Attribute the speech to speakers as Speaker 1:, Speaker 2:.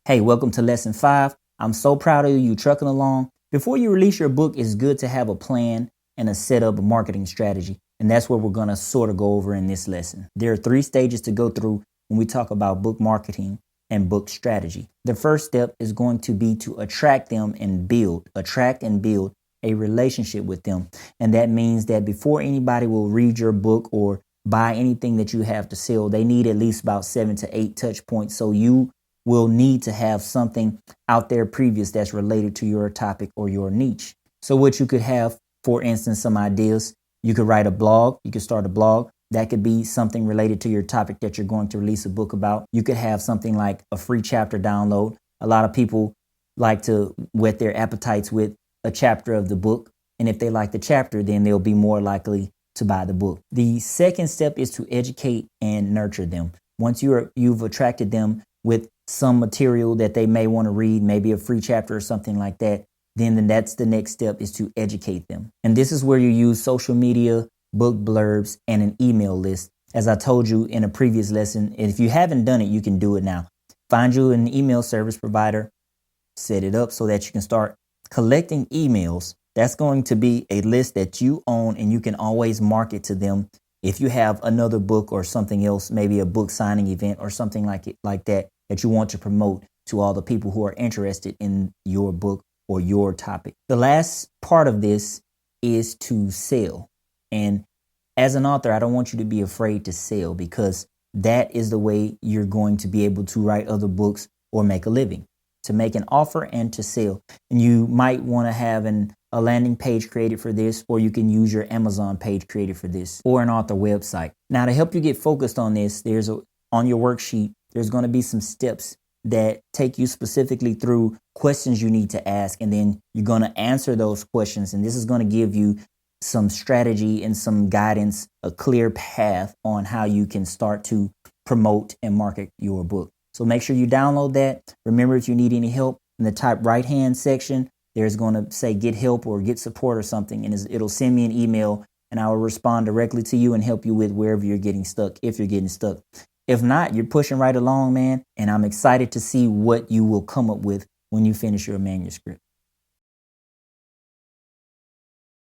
Speaker 1: Hey, welcome to lesson 5. I'm so proud of you trucking along. Before you release your book, it's good to have a plan and a setup, a marketing strategy. And that's what we're going to sort of go over in this lesson. There are 3 stages to go through when we talk about book marketing and book strategy. The first step is going to be to attract and build a relationship with them. And that means that before anybody will read your book or buy anything that you have to sell, they need at least about 7 to 8 touch points. So you will need to have something out there previous that's related to your topic or your niche. So what you could have, for instance, some ideas. You could write a blog. You could start a blog. That could be something related to your topic that you're going to release a book about. You could have something like a free chapter download. A lot of people like to whet their appetites with a chapter of the book. And if they like the chapter, then they'll be more likely to buy the book. The second step is to educate and nurture them. Once you've attracted them with some material that they may want to read, maybe a free chapter or something like that, then that's the next step, is to educate them. And this is where you use social media, book blurbs, and an email list. As I told you in a previous lesson, if you haven't done it, you can do it now. Find you an email service provider, set it up so that you can start collecting emails. That's going to be a list that you own, and you can always market to them. If you have another book or something else, maybe a book signing event or something like that you want to promote to all the people who are interested in your book or your topic. The last part of this is to sell. And as an author, I don't want you to be afraid to sell, because that is the way you're going to be able to write other books or make a living, to make an offer and to sell. And you might want to have a landing page created for this, or you can use your Amazon page created for this, or an author website. Now, to help you get focused on this, on your worksheet, there's going to be some steps that take you specifically through questions you need to ask, and then you're going to answer those questions. And this is going to give you some strategy and some guidance, a clear path on how you can start to promote and market your book. So make sure you download that. Remember, if you need any help, in the top right-hand section, there's going to say get help or get support or something, and it'll send me an email, and I will respond directly to you and help you with wherever you're getting stuck, if you're getting stuck. If not, you're pushing right along, man, and I'm excited to see what you will come up with when you finish your manuscript.